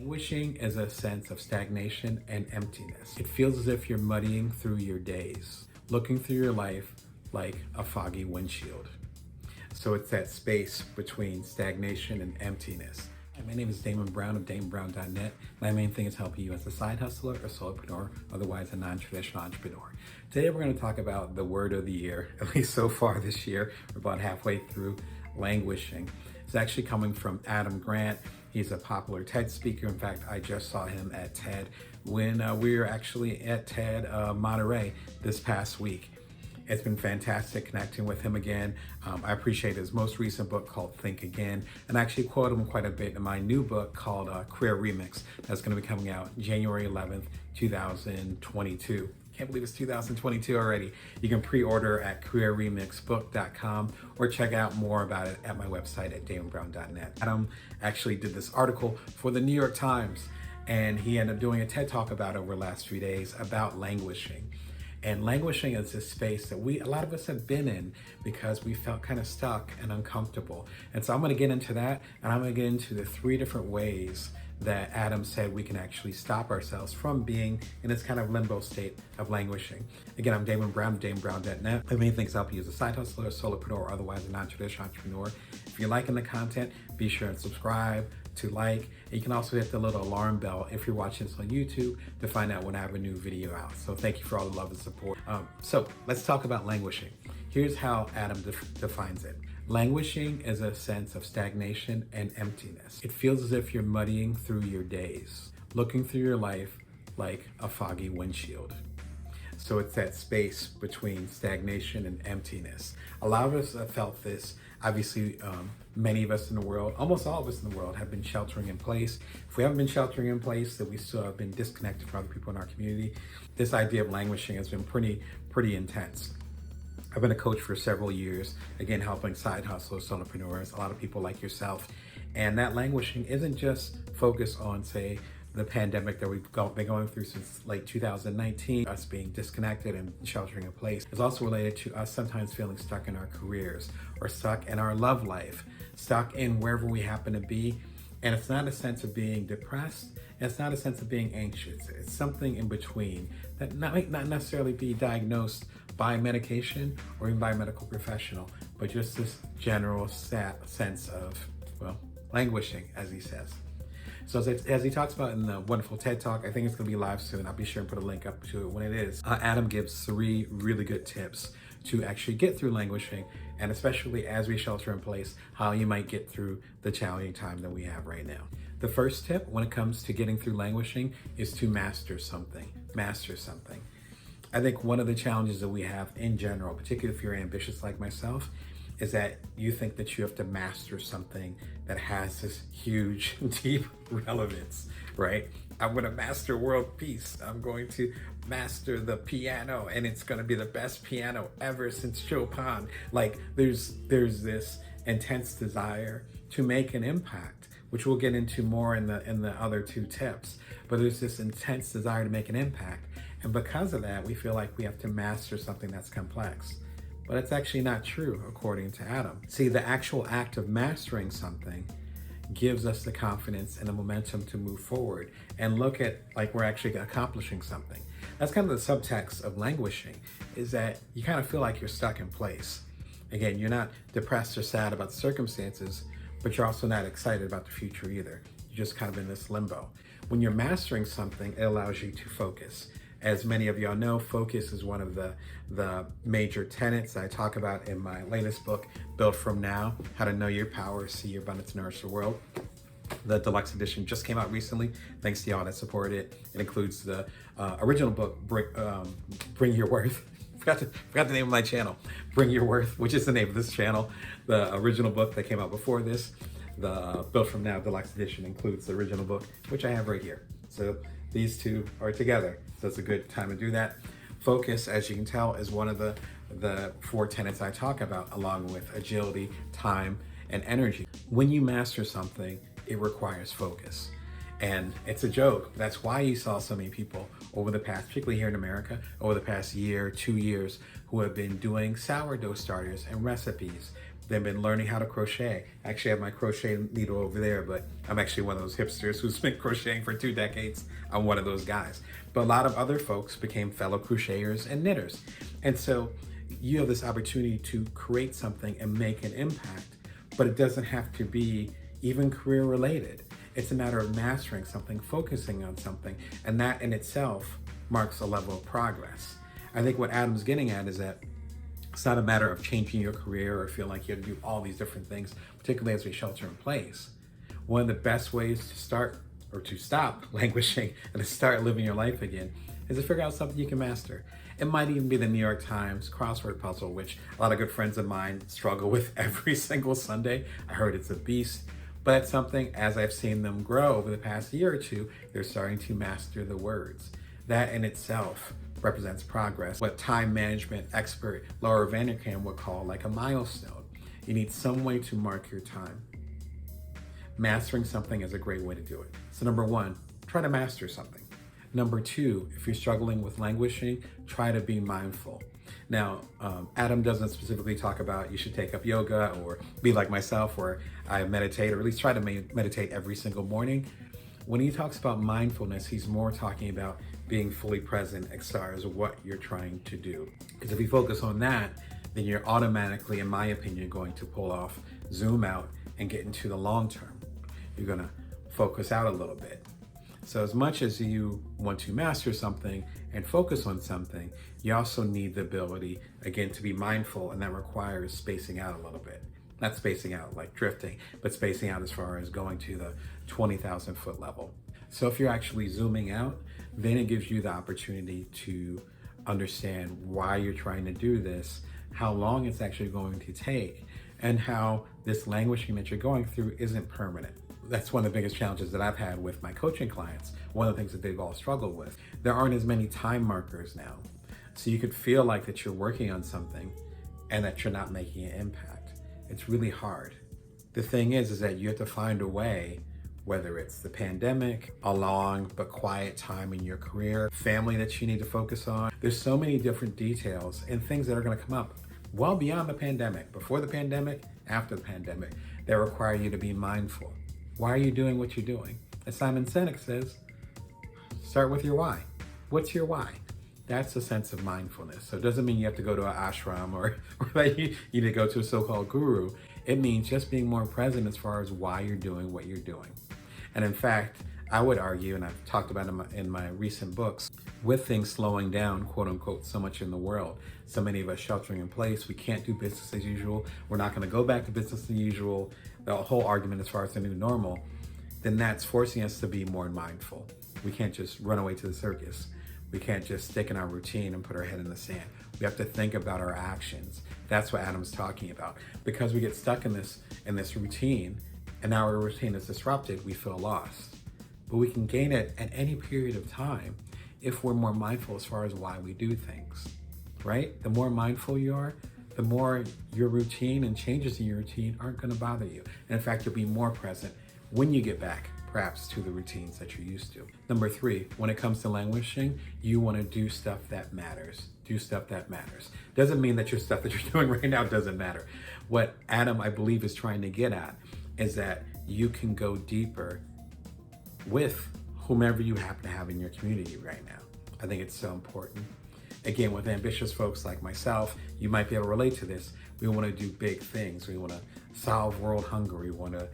Languishing is a sense of stagnation and emptiness. It feels as if you're muddying through your days, looking through your life like a foggy windshield. So it's that space between stagnation and emptiness. Hi, my name is Damon Brown of DamonBrown.net. My main thing is helping you as a side hustler or solopreneur, otherwise a non-traditional entrepreneur. Today we're going to talk about the word of the year, at least so far this year. We're about halfway through, languishing. It's actually coming from Adam Grant. He's a popular TED speaker. In fact, I just saw him at TED when we were actually at TED Monterey this past week. It's been fantastic connecting with him again. I appreciate his most recent book called Think Again, and I actually quote him quite a bit in my new book called Career Remix that's going to be coming out January 11th, 2022. Can't believe it's 2022 already. You can pre-order at careerremixbook.com or check out more about it at my website at damonbrown.net. Adam actually did this article for the New York Times, and he ended up doing a TED Talk about it over the last 3 days about languishing. And languishing is this space that a lot of us have been in because we felt kind of stuck and uncomfortable. And so I'm going to get into that, and I'm going to get into the 3 different ways that Adam said we can actually stop ourselves from being in this kind of limbo state of languishing. Again, I'm Damon Brown of DamonBrown.net. The main things help you as a side hustler, a solopreneur, or otherwise a non-traditional entrepreneur. If you're liking the content, be sure and subscribe to like. And you can also hit the little alarm bell if you're watching this on YouTube to find out when I have a new video out. So thank you for all the love and support. So let's talk about languishing. Here's how Adam defines it. Languishing is a sense of stagnation and emptiness. It feels as if you're muddying through your days, looking through your life like a foggy windshield. So it's that space between stagnation and emptiness. A lot of us have felt this. Obviously, many of us in the world, almost all of us in the world, have been sheltering in place. If we haven't been sheltering in place, then we still have been disconnected from other people in our community. This idea of languishing has been pretty intense. I've been a coach for several years, again, helping side hustlers, solopreneurs, a lot of people like yourself. And that languishing isn't just focused on, say, the pandemic that we've been going through since late 2019, us being disconnected and sheltering in place. It's also related to us sometimes feeling stuck in our careers or stuck in our love life, stuck in wherever we happen to be. And it's not a sense of being depressed, and it's not a sense of being anxious. It's something in between that might not necessarily be diagnosed by medication or even by a medical professional, but just this general sense of, well, languishing, as he says. So as he talks about in the wonderful TED Talk, I think it's going to be live soon. I'll be sure and put a link up to it when it is. Adam gives 3 really good tips to actually get through languishing, and especially as we shelter in place, how you might get through the challenging time that we have right now. The first tip when it comes to getting through languishing is to master something. Master something. I think one of the challenges that we have in general, particularly if you're ambitious like myself, is that you think that you have to master something that has this huge, deep relevance, right? I'm going to master world peace. I'm going to master the piano, and it's going to be the best piano ever since Chopin. Like there's this intense desire to make an impact, which we'll get into more in the other 2 tips. But there's this intense desire to make an impact. And because of that, we feel like we have to master something that's complex. But it's actually not true, according to Adam. See, the actual act of mastering something gives us the confidence and the momentum to move forward and look at like we're actually accomplishing something. That's kind of the subtext of languishing, is that you kind of feel like you're stuck in place. Again, you're not depressed or sad about the circumstances, but you're also not excited about the future either. You're just kind of in this limbo. When you're mastering something, it allows you to focus. As many of y'all know, focus is one of the major tenets I talk about in my latest book, Build From Now, How to Know Your Power, See Your Abundance, Nourish the World. The deluxe edition just came out recently. Thanks to y'all that supported it. It includes the original book, Bring Your Worth. Forgot the name of my channel, Bring Your Worth, which is the name of this channel. The original book that came out before this, the Build From Now deluxe edition, includes the original book, which I have right here. So these 2 are together. So it's a good time to do that. Focus, as you can tell, is one of the 4 tenets I talk about, along with agility, time, and energy. When you master something, it requires focus. And it's a joke. That's why you saw so many people over the past, particularly here in America, over the past year, 2 years, who have been doing sourdough starters and recipes They've been learning how to crochet. I actually have my crochet needle over there, but I'm actually one of those hipsters who's been crocheting for 2 decades. I'm one of those guys. But a lot of other folks became fellow crocheters and knitters. And so you have this opportunity to create something and make an impact, but it doesn't have to be even career related. It's a matter of mastering something, focusing on something, and that in itself marks a level of progress. I think what Adam's getting at is that it's not a matter of changing your career or feeling like you have to do all these different things, particularly as we shelter in place. One of the best ways to start or to stop languishing and to start living your life again is to figure out something you can master. It might even be the New York Times crossword puzzle, which a lot of good friends of mine struggle with every single Sunday. I heard it's a beast, but it's something, as I've seen them grow over the past year or two, they're starting to master the words. That in itself represents progress, what time management expert Laura Vanderkam would call like a milestone. You need some way to mark your time. Mastering something is a great way to do it. So number 1, try to master something. Number 2, if you're struggling with languishing, try to be mindful. Now, Adam doesn't specifically talk about you should take up yoga or be like myself where I meditate, or at least try to meditate every single morning. When he talks about mindfulness, he's more talking about being fully present as far as what you're trying to do. Because if you focus on that, then you're automatically, in my opinion, going to pull off, zoom out, and get into the long term. You're gonna focus out a little bit. So as much as you want to master something and focus on something, you also need the ability, again, to be mindful, and that requires spacing out a little bit. Not spacing out like drifting, but spacing out as far as going to the 20,000 foot level. So if you're actually zooming out, then it gives you the opportunity to understand why you're trying to do this, how long it's actually going to take, and how this languishing that you're going through isn't permanent. That's one of the biggest challenges that I've had with my coaching clients. One of the things that they've all struggled with. There aren't as many time markers now. So you could feel like that you're working on something and that you're not making an impact. It's really hard. The thing is that you have to find a way, whether it's the pandemic, a long but quiet time in your career, family that you need to focus on. There's so many different details and things that are going to come up well beyond the pandemic, before the pandemic, after the pandemic, that require you to be mindful. Why are you doing what you're doing? As Simon Sinek says, start with your why. What's your why? That's a sense of mindfulness. So it doesn't mean you have to go to an ashram or that you need to go to a so-called guru. It means just being more present as far as why you're doing what you're doing. And in fact, I would argue, and I've talked about in my recent books, with things slowing down, quote unquote, so much in the world, so many of us sheltering in place, we can't do business as usual, we're not going to go back to business as usual, the whole argument as far as the new normal, then that's forcing us to be more mindful. We can't just run away to the circus. We can't just stick in our routine and put our head in the sand. We have to think about our actions. That's what Adam's talking about. Because we get stuck in this routine, and now our routine is disrupted, we feel lost. But we can gain it at any period of time if we're more mindful as far as why we do things, right? The more mindful you are, the more your routine and changes in your routine aren't going to bother you. And in fact, you'll be more present when you get back, perhaps, to the routines that you're used to. Number 3, when it comes to languishing, you want to do stuff that matters. Do stuff that matters. Doesn't mean that your stuff that you're doing right now doesn't matter. What Adam, I believe, is trying to get at is that you can go deeper with whomever you happen to have in your community right now. I think it's so important. Again, with ambitious folks like myself, you might be able to relate to this. We want to do big things. We want to solve world hunger. We want to,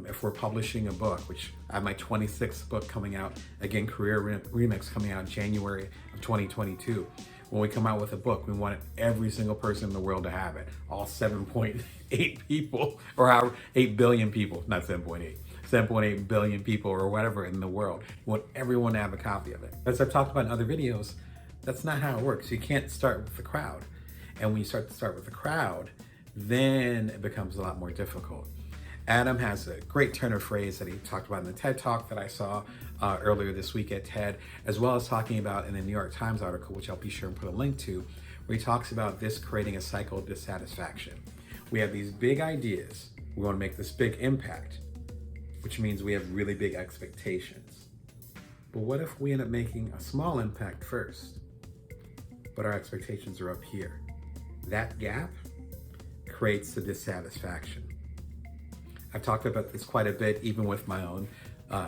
if we're publishing a book, which I have my 26th book coming out, again, Career Remix coming out in January of 2022. When we come out with a book, we want every single person in the world to have it. All 7.8 people, or our 8 billion people, not 7.8 billion people or whatever in the world. We want everyone to have a copy of it. As I've talked about in other videos, that's not how it works. You can't start with the crowd. And when you start with the crowd, then it becomes a lot more difficult. Adam has a great turn of phrase that he talked about in the TED Talk that I saw earlier this week at TED, as well as talking about in the New York Times article, which I'll be sure and put a link to, where he talks about this creating a cycle of dissatisfaction. We have these big ideas. We want to make this big impact, which means we have really big expectations. But what if we end up making a small impact first, but our expectations are up here? That gap creates the dissatisfaction. I've talked about this quite a bit, even with my own.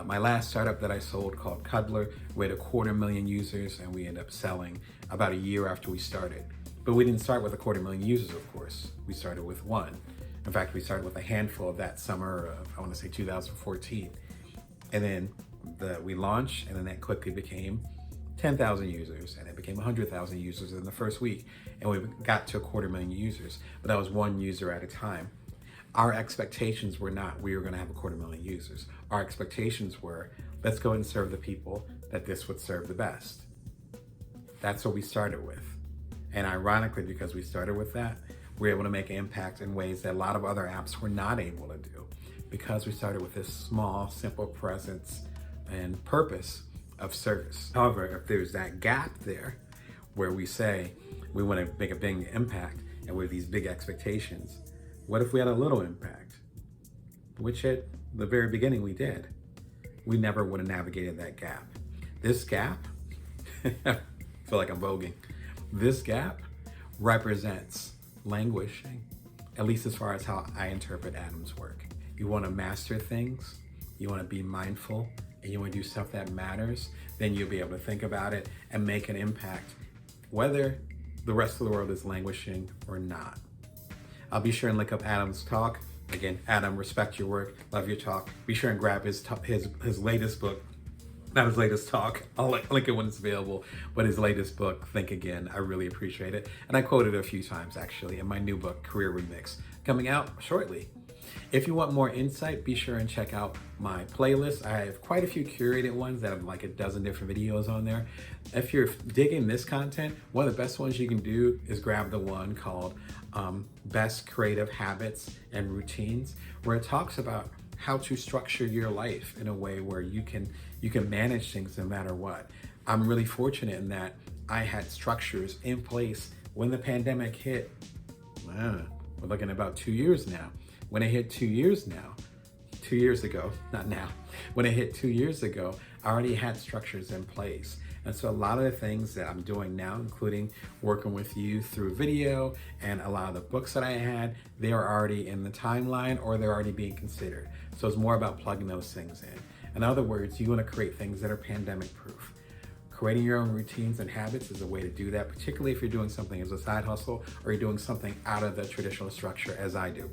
My last startup that I sold called Cuddler, we had 250,000 users, and we ended up selling about a year after we started. But we didn't start with 250,000 users, of course. We started with one. In fact, we started with a handful of that summer of, I want to say 2014. And then we launched, and then that quickly became 10,000 users, and it became 100,000 users in the first week. And we got to 250,000 users, but that was one user at a time. Our expectations were not, we were going to have 250,000 users. Our expectations were, let's go and serve the people that this would serve the best. That's what we started with. And ironically, because we started with that, we were able to make an impact in ways that a lot of other apps were not able to do, because we started with this small, simple presence and purpose of service. However, if there's that gap there where we say we want to make a big impact and we have these big expectations, what if we had a little impact? Which at the very beginning we did. We never would have navigated that gap. This gap, I feel like I'm voguing. This gap represents languishing, at least as far as how I interpret Adam's work. You want to master things, you want to be mindful, and you want to do stuff that matters, then you'll be able to think about it and make an impact, whether the rest of the world is languishing or not. I'll be sure and link up Adam's talk. Again, Adam, respect your work, love your talk. Be sure and grab his latest book, not his latest talk. I'll link it when it's available, but his latest book, Think Again. I really appreciate it. And I quoted it a few times actually in my new book, Career Remix, coming out shortly. If you want more insight, be sure and check out my playlist. I have quite a few curated ones that have like a dozen different videos on there. If you're digging this content, one of the best ones you can do is grab the one called Best Creative Habits and Routines, where it talks about how to structure your life in a way where you can manage things no matter what. I'm really fortunate in that I had structures in place when the pandemic hit. We're looking at about 2 years now. When it hit 2 years ago, not now, when it hit 2 years ago, I already had structures in place. And so a lot of the things that I'm doing now, including working with you through video and a lot of the books that I had, they are already in the timeline or they're already being considered. So it's more about plugging those things in. In other words, you want to create things that are pandemic proof. Creating your own routines and habits is a way to do that, particularly if you're doing something as a side hustle or you're doing something out of the traditional structure as I do.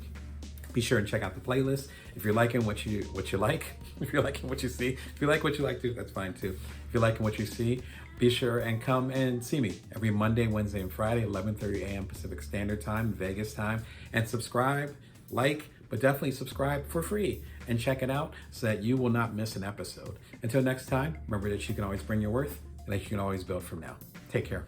Be sure and check out the playlist. If you're liking what you like, if you're liking what you see, if you like what you like too, that's fine too. If you're liking what you see, be sure and come and see me every Monday, Wednesday, and Friday, 11:30 a.m. Pacific Standard Time, Vegas time, and subscribe, like, but definitely subscribe for free and check it out so that you will not miss an episode. Until next time, remember that you can always bring your worth and that you can always build from now. Take care.